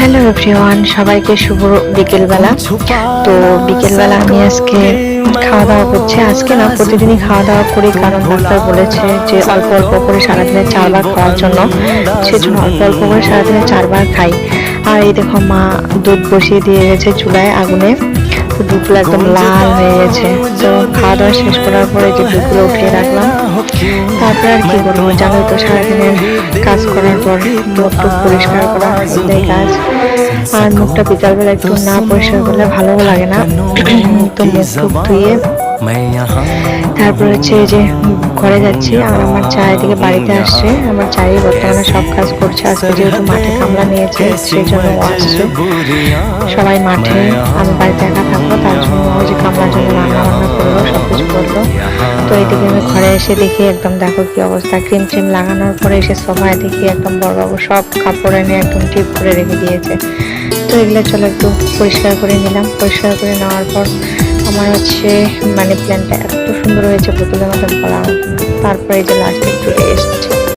Hello everyone, সবাইকে শুভ বিকেলবেলা। তো বিকেলবেলা আমি আজকে খাওয়া দাওয়া করছি। আজকে না, প্রতিদিনই খাওয়া দাওয়া করি, কারণ ডাক্তার বলেছে যে অল্প অল্প করে সারাদিনে 4 বার খাওয়ার জন্য। সেজন্য অল্প অল্প করে সারাদিনে 4 বার খাই। আর এই দেখো, মা দুধ বসিয়ে দিয়ে গেছে চুলায় আগুনে। তো দুধগুলো একদম লাল হয়ে গেছে। তো খাওয়া দাওয়া শেষ করার পরে যে দুধগুলো উঠিয়ে রাখলাম। তারপরে আর কি করবো, জানোই তো, সারাদিনের কাজ করার পর মুখ টুক পরিষ্কার করা এটাই কাজ। আর মুখটা বিকালবেলা একটু না পরিষ্কার করলে ভালোও লাগে না। তো মুখ টুক ধুয়ে তারপর হচ্ছে এই যে ঘরে যাচ্ছি। আর আমার চা এদিকে বাড়িতে আসছে। আমার চাই বর্তমানে সব কাজ করছে। আজকে যেহেতু মাঠে কামলা নিয়েছে, সেই জন্য ও আসছে। সবাই মাঠে, আমি বাড়িতে একা থাকবো, তার জন্য ওই যে কামলার জন্য রান্না বান্না করলো, সবকিছু করলো। তো এইদিকে আমি ঘরে এসে দেখি একদম, দেখো কি অবস্থা। ক্রিম ট্রিম লাগানোর পরে এসে সোফায় দেখি একদম বড়বাবু সব কাপড় এনে একদম টিপ করে রেখে দিয়েছে। তো এগুলো চলো একটু পরিষ্কার করে নিলাম। পরিষ্কার করে নেওয়ার পর আমার হচ্ছে মানি প্ল্যান্টটা এত সুন্দর হয়েছে, বোতলের মতো ভরা। তারপরে এই যে লাস্টে একটু রেস্ট।